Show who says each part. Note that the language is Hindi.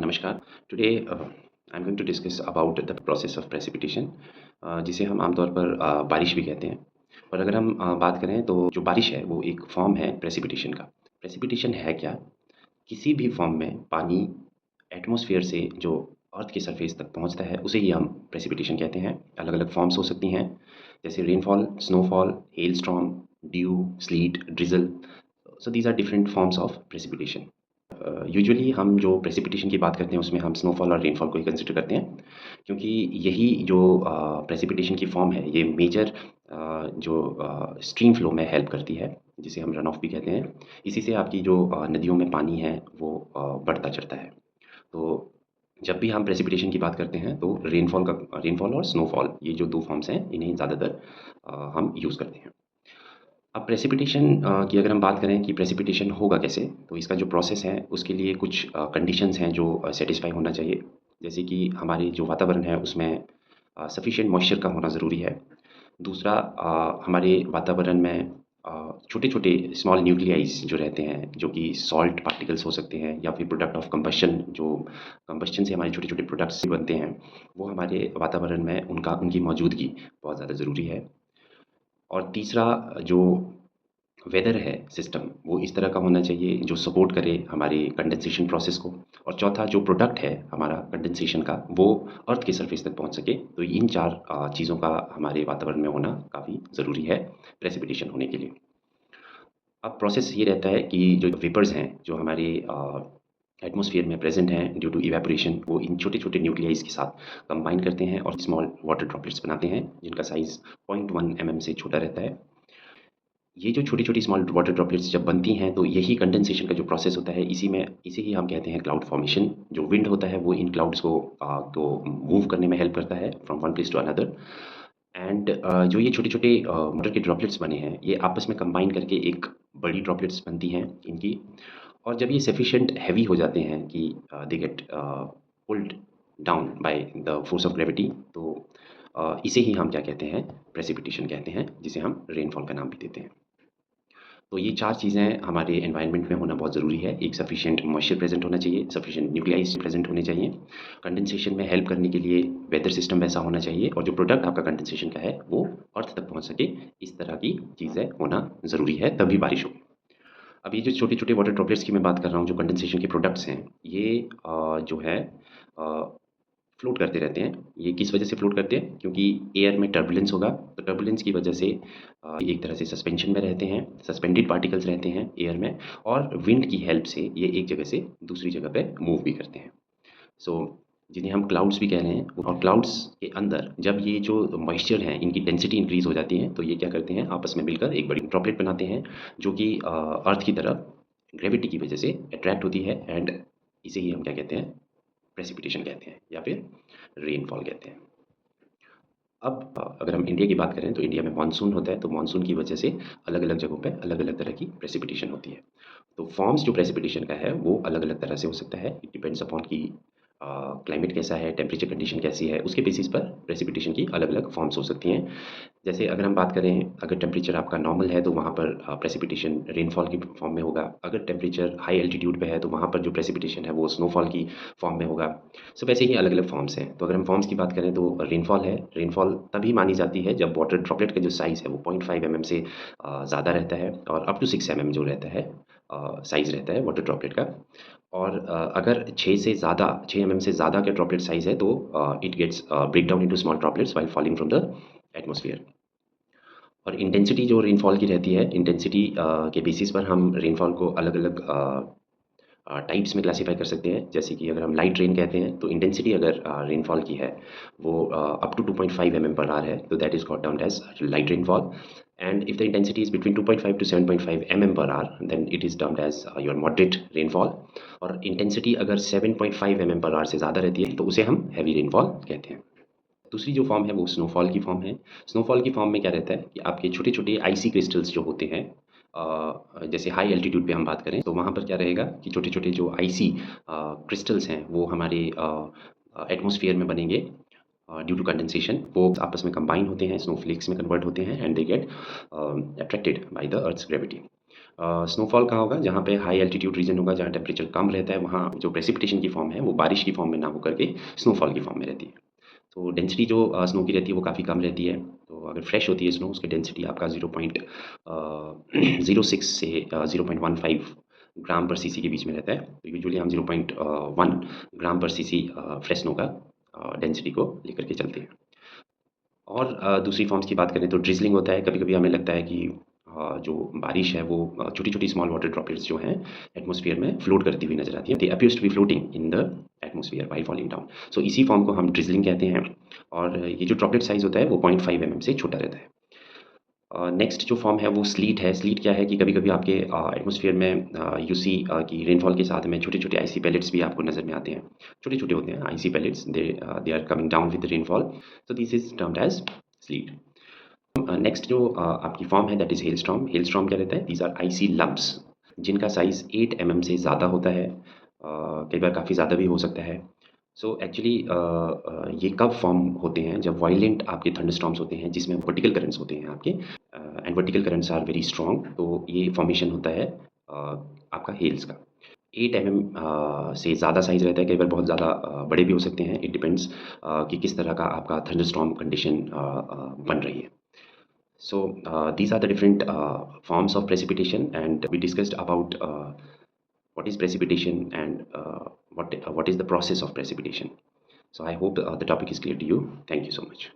Speaker 1: नमस्कार। Today I am going to discuss about the process of precipitation, जिसे हम आमतौर पर बारिश भी कहते हैं। और अगर हम बात करें तो जो बारिश है वो एक फॉर्म है प्रेसिपिटेशन का। प्रेसिपिटेशन है क्या? किसी भी फॉर्म में पानी एटमॉस्फेयर से जो अर्थ की सरफेस तक पहुंचता है उसे ही हम प्रेसिपिटेशन कहते हैं। अलग अलग फॉर्म्स हो सकती हैं, जैसे rainfall, snowfall, hail storm, dew, sleet, drizzle. So these are different forms of precipitation. Usually हम जो प्रेसिपिटेशन की बात करते हैं उसमें हम स्नोफॉल और रेनफॉल को ही कंसिडर करते हैं, क्योंकि यही जो प्रेसिपिटेशन की फॉर्म है ये मेजर जो स्ट्रीम फ्लो में हेल्प करती है, जिसे हम रन ऑफ भी कहते हैं। इसी से आपकी जो नदियों में पानी है वो बढ़ता चढ़ता है। तो जब भी हम प्रेसिपिटेशन की बात करते हैं तो रेनफॉल और स्नोफॉल, ये जो दो फॉर्म्स हैं इन्हें ज़्यादातर हम यूज़ करते हैं। अब प्रेसिपिटेशन की अगर हम बात करें कि प्रेसिपिटेशन होगा कैसे, तो इसका जो प्रोसेस है उसके लिए कुछ कंडीशंस हैं जो सैटिस्फाई होना चाहिए। जैसे कि हमारे जो वातावरण है उसमें सफिशिएंट मॉइस्चर का होना ज़रूरी है। दूसरा, हमारे वातावरण में छोटे-छोटे स्मॉल न्यूक्लियाइज़ जो रहते हैं, जो कि सॉल्ट पार्टिकल्स हो सकते हैं या फिर प्रोडक्ट ऑफ कंबशन, जो कंबशन से हमारे छोटे-छोटे प्रोडक्ट्स बनते हैं, वो हमारे वातावरण में उनकी मौजूदगी बहुत ज़्यादा ज़रूरी है। और तीसरा, जो वेदर है सिस्टम, वो इस तरह का होना चाहिए जो सपोर्ट करे हमारे कंडेंसेशन प्रोसेस को। और चौथा, जो प्रोडक्ट है हमारा कंडेंसेशन का वो अर्थ की सरफेस तक पहुंच सके। तो इन चार चीज़ों का हमारे वातावरण में होना काफ़ी ज़रूरी है प्रेसिपिटेशन होने के लिए। अब प्रोसेस ये रहता है कि जो वेपर्स हैं जो हमारे एटमॉस्फेयर में प्रेजेंट हैं ड्यू टू इवेपोरेशन, वो इन छोटे छोटे न्यूक्लियाइज के साथ कंबाइन करते हैं और स्मॉल वाटर ड्रॉपलेट्स बनाते हैं, जिनका साइज़ 0.1 से छोटा रहता है। ये जो छोटी-छोटी स्मॉल वाटर ड्रॉपलेट्स जब बनती हैं, तो यही कंडेंसेशन का जो प्रोसेस होता है, इसे ही हम कहते हैं क्लाउड फॉर्मेशन। जो विंड होता है, वो इन क्लाउड्स को मूव करने में हेल्प करता है from one place to another. And जो ये छोटे-छोटे वाटर के ड्रॉपलेट्स बने हैं, ये आपस में कंबाइन करके एक बड़ी ड्रॉपलेट्स बनती हैं इनकी। और जब ये सफिशिएंट हेवी हो जाते हैं कि they get pulled down by the force of gravity, तो इसे ही हम क्या कहते हैं, प्रेसिपिटेशन कहते हैं, जिसे हम रेनफॉल का नाम भी देते हैं। तो ये 4 चीज़ें हमारे एनवायरनमेंट में होना बहुत ज़रूरी है। एक सफिशिएंट मॉइस्चर प्रेज़ेंट होना चाहिए, सफिशिएंट न्यूक्लियाइज़ प्रेज़ेंट होने चाहिए। कंडेंसेशन में हेल्प करने के लिए वेदर सिस्टम वैसा होना चाहिए, और जो प्रोडक्ट आपका कंडेंसेशन का है, वो अर्थ तक पहुँच सके, इस तरह की चीज़ें होना ज़रूरी है, तभी बारिश होगी। अब ये जो छोटे-छोटे वाटर ड्रॉपलेट्स की मैं बात कर रहा हूँ, जो कंडेंसेशन के प्रोडक्ट्स हैं, ये जो है अ, फ्लोट करते रहते हैं। ये किस वजह से फ्लोट करते हैं? क्योंकि एयर में टर्बुलेंस होगा, तो टर्बुलेंस की वजह से एक तरह से सस्पेंशन में रहते हैं, सस्पेंडेड पार्टिकल्स रहते हैं एयर में, और विंड की हेल्प से ये एक जगह से दूसरी जगह पे मूव भी करते हैं। सो जिन्हें हम क्लाउड्स भी कह रहे हैं, और क्लाउड्स के अंदर जब ये जो मॉइस्चर है इनकी डेंसिटी इंक्रीज़ हो जाती है, तो ये क्या करते हैं, आपस में मिलकर एक बड़ी ड्रॉपलेट बनाते हैं, जो कि अर्थ की तरफ ग्रेविटी की वजह से अट्रैक्ट होती है, एंड इसे ही हम क्या कहते हैं, प्रेसिपिटेशन कहते हैं या फिर रेनफॉल कहते हैं। अब अगर हम इंडिया की बात करें तो इंडिया में मानसून होता है, तो मानसून की वजह से अलग-अलग जगहों पे अलग-अलग तरह की प्रेसिपिटेशन होती है। तो फॉर्म्स जो प्रेसिपिटेशन का है वो अलग-अलग तरह से हो सकता है। इट डिपेंड्स अपॉन कि क्लाइमेट कैसा है, टेम्परेचर कंडीशन कैसी है, उसके बेसिस पर प्रेसिपिटेशन की अलग-अलग फॉर्म्स हो सकती हैं। जैसे अगर हम बात करें, अगर टेम्परेचर आपका नॉर्मल है तो वहाँ पर प्रेसिपिटेशन रेनफॉल की फॉर्म में होगा। अगर टेम्परेचर हाई एल्टीट्यूड पे है तो वहाँ पर जो प्रेसिपिटेशन है वो स्नोफॉल की फॉर्म में होगा। सो वैसे ही अलग-अलग फॉर्म्स हैं। तो अगर हम फॉर्म्स की बात करें तो रेनफॉल है। रेनफॉल तभी मानी जाती है जब वाटर ड्रॉपलेट का जो साइज़ है वो 0.5 से ज़्यादा रहता है, और अप टू 6 जो रहता है साइज़ रहता है वाटर ड्रॉपलेट का। और अगर 6 एमएम से ज़्यादा का ड्रॉपलेट साइज़ है तो it gets break down into small droplets while falling from the atmosphere. और इंटेंसिटी जो रेनफॉल की रहती है, इंटेंसिटी के बेसिस पर हम रेनफॉल को अलग-अलग टाइप्स में क्लासिफाई कर सकते हैं। जैसे कि अगर हम लाइट रेन कहते हैं, तो इंटेंसिटी अगर रेनफॉल की है वो अप टू 2.5 पर आवर है, तो that is called termed as light rainfall. And if the intensity is between 2.5 to 7.5 per hour, then it is termed as your moderate rainfall. और इंटेंसिटी अगर 7.5 पर आवर से ज़्यादा रहती है, तो उसे हम हैवी रेनफॉल कहते हैं। दूसरी जो फ़ॉर्म है वो स्नोफॉल की फ़ॉर्म है। स्नोफॉल की फ़ॉर्म में क्या रहता है कि आपके छोटे-छोटे आइसी क्रिस्टल्स जो होते हैं, जैसे हाई एल्टीट्यूड पे हम बात करें तो वहाँ पर क्या रहेगा कि छोटे-छोटे जो आइसी क्रिस्टल्स हैं वो हमारे एटमॉस्फेयर में बनेंगे ड्यू टू कंडेंसेशन। वो आपस में कंबाइन होते हैं, स्नोफ्लेक्स में कन्वर्ट होते हैं, and they get attracted by the earth's gravity. Snowfall कहाँ होगा? जहाँ पे हाई एल्टीट्यूड रीजन होगा, जहाँ टेम्परेचर कम रहता है, वहाँ जो प्रेसिपिटेशन की फॉर्म है वो बारिश की फॉर्म में ना होकर के स्नोफॉल की फॉर्म में रहती है। तो डेंसिटी जो स्नो की रहती है वो काफ़ी कम रहती है। तो अगर फ्रेश होती है स्नो, उसकी डेंसिटी आपका 0.06 से 0.15 ग्राम पर सीसी के बीच में रहता है। तो यूजुअली हम 0.1 ग्राम पर सीसी फ्रेश स्नो का डेंसिटी को लेकर के चलते हैं। और दूसरी फॉर्म्स की बात करें तो ड्रिज़लिंग होता है। कभी-कभी हमें लगता है कि जो बारिश है वो छोटी-छोटी स्मॉल वाटर ड्रॉपलेट्स जो हैं एटमॉस्फेयर में फ्लोट करती हुई नज़र आती है। They appears to be floating in the atmosphere while falling down. So इसी फॉर्म को हम ड्रिज़लिंग कहते हैं। और ये जो ड्रॉपलेट साइज़ होता है वो 0.5 से छोटा रहता है। नेक्स्ट जो फॉर्म है वो स्लीट है। स्लीट क्या है कि कभी-कभी आपके एटमॉस्फेयर में यू सी कि रेनफॉल के साथ में छोटे-छोटे आइसी पेलेट्स भी आपको नज़र में आते हैं। छोटे-छोटे होते हैं icy pellets, they are coming down with the rainfall. So this is termed as sleet. Next जो आपकी फॉर्म है दैट इज़ हेलस्टॉर्म। हेलस्टॉर्म क्या रहता है? दीज़ आर आइसी लम्प्स जिनका साइज़ 8 से ज़्यादा होता है। कई बार काफ़ी ज़्यादा भी हो सकता है। सो एक्चुअली ये कब फॉर्म होते हैं? जब वायलेंट आपके थंडरस्टॉर्म्स होते हैं जिसमें वर्टिकल करंट्स होते हैं आपके, and vertical currents are very strong. तो ये फॉर्मेशन होता है आपका हेल्स का। 8 से ज़्यादा साइज़ रहता है, कई बार बहुत ज़्यादा बड़े भी हो सकते हैं। इट डिपेंड्स कि किस तरह का आपका थंडरस्टॉर्म कंडीशन बन रही है। So these are the different forms of precipitation, and we discussed about what is precipitation and what is the process of precipitation. So I hope the topic is clear to you. Thank you so much.